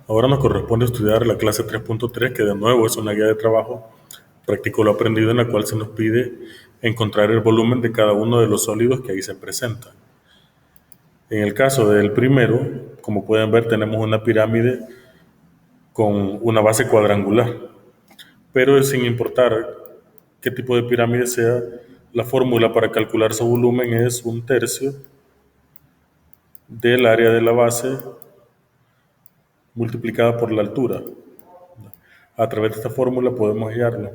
Ahora nos corresponde estudiar la clase 3.3, que de nuevo es una guía de trabajo práctico lo aprendido, en la cual se nos pide encontrar el volumen de cada uno de los sólidos que ahí se presentan. En el caso del primero, como pueden ver, tenemos una pirámide con una base cuadrangular, pero sin importar qué tipo de pirámide sea, la fórmula para calcular su volumen es 1/3 del área de la base multiplicada por la altura. A través de esta fórmula podemos hallarlo.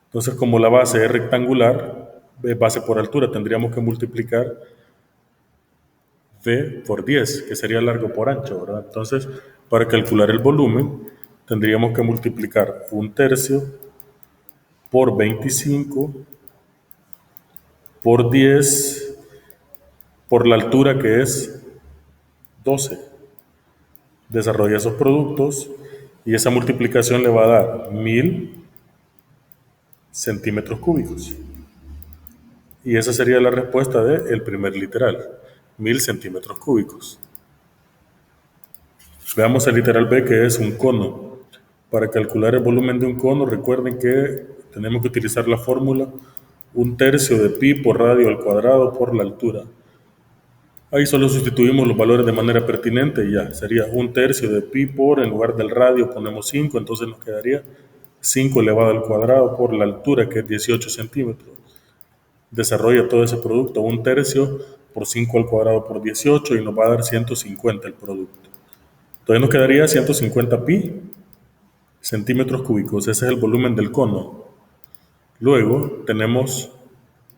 Entonces, como la base es rectangular, base por altura, tendríamos que multiplicar V por 10, que sería largo por ancho, ¿verdad? Entonces, para calcular el volumen, tendríamos que multiplicar 1/3 por 25 por 10 por la altura, que es 12. Desarrolla esos productos y esa multiplicación le va a dar 1000 centímetros cúbicos. Y esa sería la respuesta del primer literal, 1000 centímetros cúbicos. Veamos el literal B, que es un cono. Para calcular el volumen de un cono, recuerden que tenemos que utilizar la fórmula 1/3 de pi por radio al cuadrado por la altura. Ahí solo sustituimos los valores de manera pertinente y ya, sería 1/3 de pi por, en lugar del radio ponemos 5, entonces nos quedaría 5 elevado al cuadrado por la altura, que es 18 centímetros. Desarrolla todo ese producto, 1/3 por 5 al cuadrado por 18, y nos va a dar 150 el producto. Entonces nos quedaría 150 pi centímetros cúbicos. Ese es el volumen del cono. Luego tenemos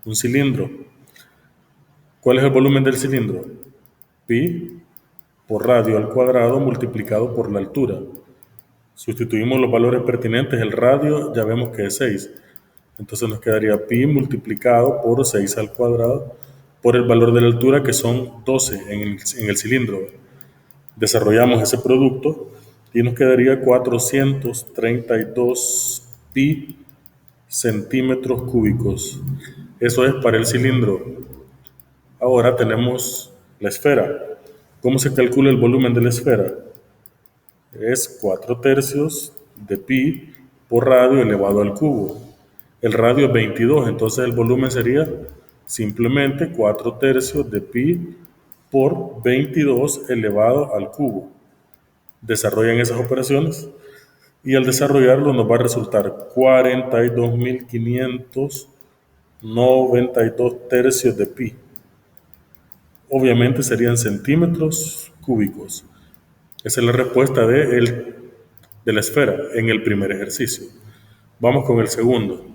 un cilindro. ¿Cuál es el volumen del cilindro? Pi por radio al cuadrado multiplicado por la altura. Sustituimos los valores pertinentes. El radio ya vemos que es 6. Entonces nos quedaría pi multiplicado por 6 al cuadrado por el valor de la altura, que son 12 en el cilindro. Desarrollamos ese producto y nos quedaría 432 pi centímetros cúbicos. Eso es para el cilindro. Ahora tenemos la esfera. ¿Cómo se calcula el volumen de la esfera? Es 4/3 de pi por radio elevado al cubo. El radio es 22, entonces el volumen sería simplemente 4/3 de pi por 22 elevado al cubo. Desarrollan esas operaciones y al desarrollarlo nos va a resultar 42.592 tercios de pi. Obviamente serían centímetros cúbicos. Esa es la respuesta de la esfera en el primer ejercicio. Vamos con el segundo.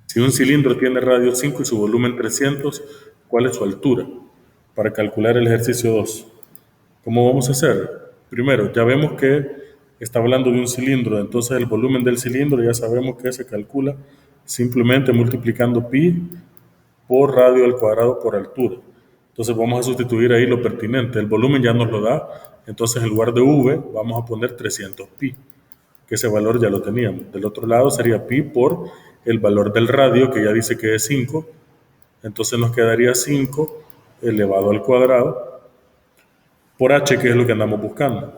Si un cilindro tiene radio 5 y su volumen 300, ¿cuál es su altura? Para calcular el ejercicio 2. ¿Cómo vamos a hacer? Primero, ya vemos que está hablando de un cilindro, entonces el volumen del cilindro ya sabemos que se calcula simplemente multiplicando pi por radio al cuadrado por altura. Entonces vamos a sustituir ahí lo pertinente. El volumen ya nos lo da, entonces en lugar de V vamos a poner 300 pi, que ese valor ya lo teníamos. Del otro lado sería pi por el valor del radio, que ya dice que es 5, entonces nos quedaría 5 elevado al cuadrado por h, que es lo que andamos buscando.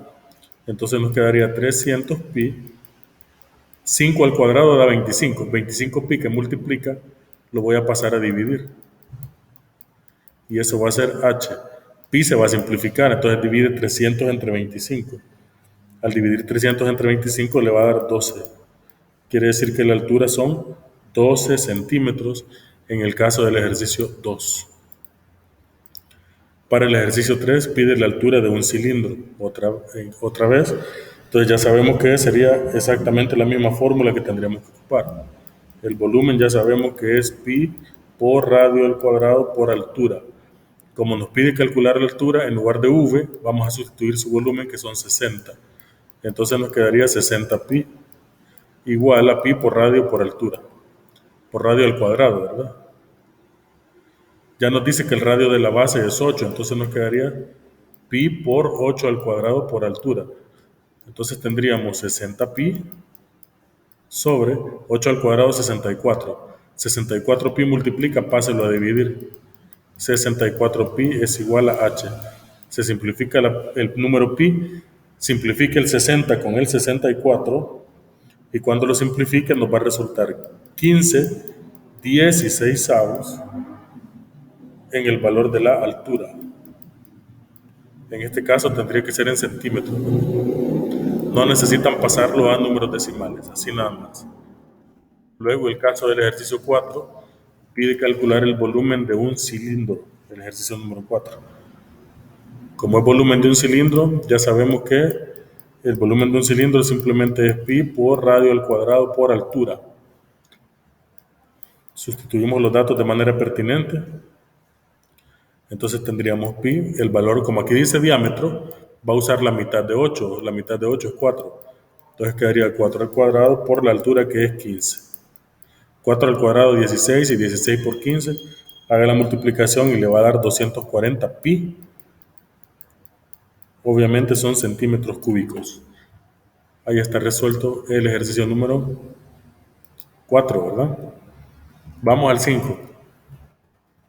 Entonces nos quedaría 300 pi. 5 al cuadrado da 25. 25 pi que multiplica lo voy a pasar a dividir. Y eso va a ser h. Pi se va a simplificar, entonces divide 300 entre 25. Al dividir 300 entre 25 le va a dar 12. Quiere decir que la altura son 12 centímetros en el caso del ejercicio 2. Para el ejercicio 3 pide la altura de un cilindro, otra vez. Entonces ya sabemos que sería exactamente la misma fórmula que tendríamos que ocupar. El volumen ya sabemos que es pi por radio al cuadrado por altura. Como nos pide calcular la altura, en lugar de V, vamos a sustituir su volumen, que son 60. Entonces nos quedaría 60 pi igual a pi por radio por altura. Por radio al cuadrado, ¿verdad? Ya nos dice que el radio de la base es 8, entonces nos quedaría pi por 8 al cuadrado por altura. Entonces tendríamos 60 pi sobre 8 al cuadrado, 64. 64 pi multiplica, páselo a dividir. 64 pi es igual a h. Se simplifica el número pi Simplifique el 60 con el 64 y cuando lo simplifique nos va a resultar 15/16 en el valor de la altura. En este caso tendría que ser en centímetros. No necesitan pasarlo a números decimales, así nada más. Luego el caso del ejercicio 4 pide calcular el volumen de un cilindro, el ejercicio número 4. Como es volumen de un cilindro, ya sabemos que el volumen de un cilindro simplemente es pi por radio al cuadrado por altura. Sustituimos los datos de manera pertinente. Entonces tendríamos pi, el valor, como aquí dice diámetro, va a usar la mitad de 8. La mitad de 8 es 4. Entonces quedaría 4 al cuadrado por la altura que es 15. 4 al cuadrado 16 y 16 por 15. Haga la multiplicación y le va a dar 240 pi. Obviamente son centímetros cúbicos. Ahí está resuelto el ejercicio número 4, ¿verdad? Vamos al 5.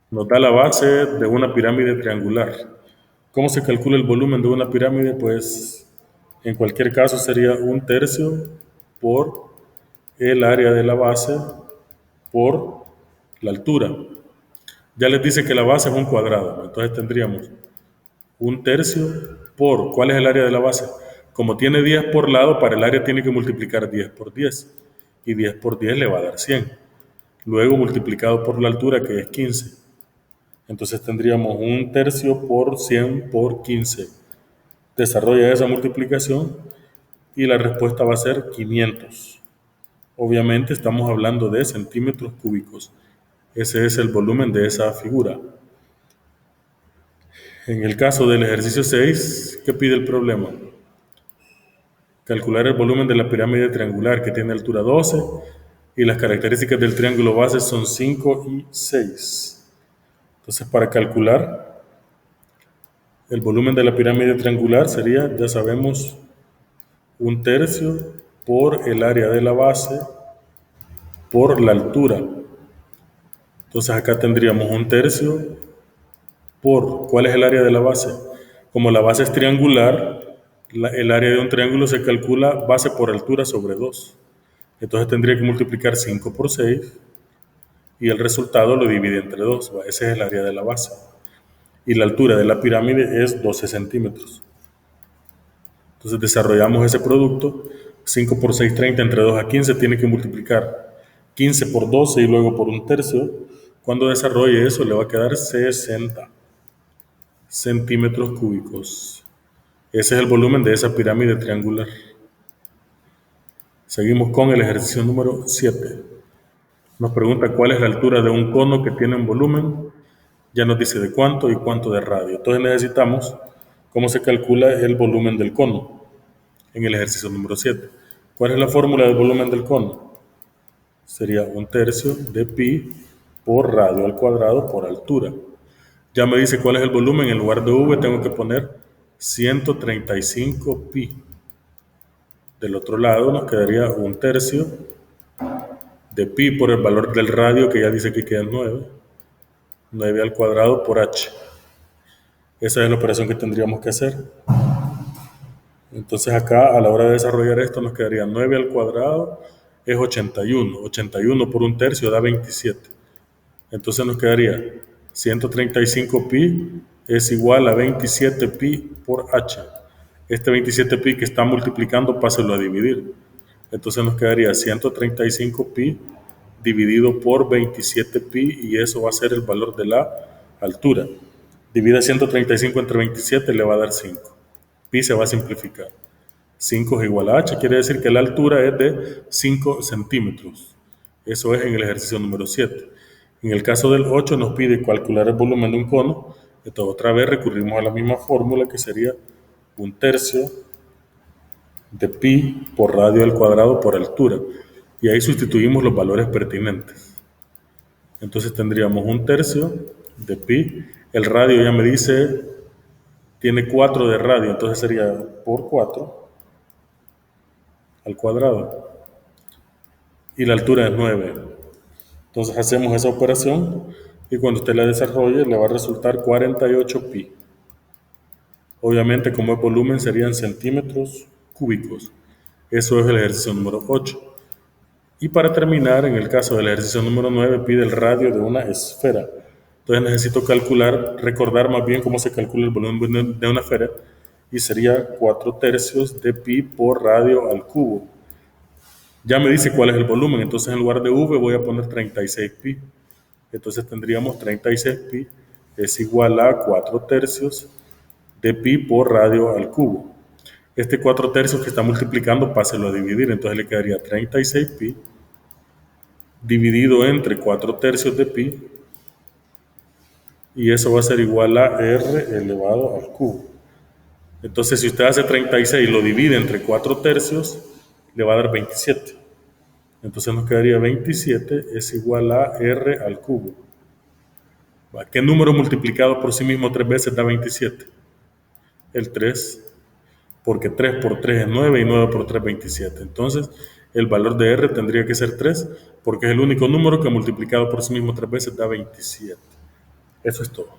Nos da la base de una pirámide triangular. ¿Cómo se calcula el volumen de una pirámide? Pues en cualquier caso sería 1/3 por el área de la base por la altura. Ya les dice que la base es un cuadrado, entonces tendríamos 1/3 por, ¿cuál es el área de la base? Como tiene 10 por lado, para el área tiene que multiplicar 10 por 10. Y 10 por 10 le va a dar 100. Luego multiplicado por la altura, que es 15. Entonces tendríamos 1/3 por 100 por 15. Desarrolla esa multiplicación y la respuesta va a ser 500. Obviamente estamos hablando de centímetros cúbicos. Ese es el volumen de esa figura. En el caso del ejercicio 6, ¿qué pide el problema? Calcular el volumen de la pirámide triangular que tiene altura 12 y las características del triángulo base son 5 y 6. Entonces, para calcular el volumen de la pirámide triangular sería, ya sabemos, 1/3 por el área de la base por la altura. Entonces acá tendríamos 1/3 por, ¿cuál es el área de la base? Como la base es triangular, el área de un triángulo se calcula base por altura sobre 2. Entonces tendría que multiplicar 5 por 6 y el resultado lo divide entre 2. Ese es el área de la base. Y la altura de la pirámide es 12 centímetros. Entonces desarrollamos ese producto. 5 por 6, 30, entre 2 a 15, tiene que multiplicar 15 por 12 y luego por 1/3. Cuando desarrolle eso le va a quedar 60 centímetros cúbicos. Ese es el volumen de esa pirámide triangular. Seguimos con el ejercicio número 7. Nos pregunta cuál es la altura de un cono que tiene un volumen. Ya nos dice de cuánto y cuánto de radio. Entonces necesitamos cómo se calcula el volumen del cono en el ejercicio número 7. ¿Cuál es la fórmula del volumen del cono? Sería 1/3 de pi por radio al cuadrado por altura. Ya me dice cuál es el volumen. En lugar de v tengo que poner 135 pi. Del otro lado nos quedaría 1/3 de pi por el valor del radio, que ya dice que queda 9. 9 al cuadrado por h. Esa es la operación que tendríamos que hacer. Entonces acá a la hora de desarrollar esto nos quedaría 9 al cuadrado es 81. 81 por 1/3 da 27. Entonces nos quedaría 135 pi es igual a 27 pi por h. Este 27 pi que está multiplicando, páselo a dividir. Entonces nos quedaría 135 pi dividido por 27 pi y eso va a ser el valor de la altura. Divide 135 entre 27, le va a dar 5. Pi se va a simplificar. 5 es igual a h, quiere decir que la altura es de 5 centímetros. Eso es en el ejercicio número 7. En el caso del 8 nos pide calcular el volumen de un cono. Entonces otra vez recurrimos a la misma fórmula que sería 1/3 de pi por radio al cuadrado por altura. Y ahí sustituimos los valores pertinentes. Entonces tendríamos 1/3 de pi. El radio ya me dice, tiene 4 de radio, entonces sería por 4 al cuadrado. Y la altura es 9. Entonces hacemos esa operación y cuando usted la desarrolle le va a resultar 48 pi. Obviamente, como es volumen, serían centímetros cúbicos. Eso es el ejercicio número 8. Y para terminar, en el caso del ejercicio número 9, pide el radio de una esfera. Entonces necesito recordar más bien cómo se calcula el volumen de una esfera, y sería 4/3 de pi por radio al cubo. Ya me dice cuál es el volumen, entonces en lugar de V voy a poner 36 pi. Entonces tendríamos 36 pi es igual a 4/3 de pi por radio al cubo. Este 4/3 que está multiplicando, páselo a dividir, entonces le quedaría 36 pi dividido entre 4/3 de pi, y eso va a ser igual a r elevado al cubo. Entonces, si usted hace 36 y lo divide entre 4/3, le va a dar 27. Entonces nos quedaría 27 es igual a r al cubo. ¿Qué número multiplicado por sí mismo 3 veces da 27? El 3, porque 3 por 3 es 9 y 9 por 3 es 27. Entonces, el valor de r tendría que ser 3, porque es el único número que multiplicado por sí mismo 3 veces da 27. Eso es todo.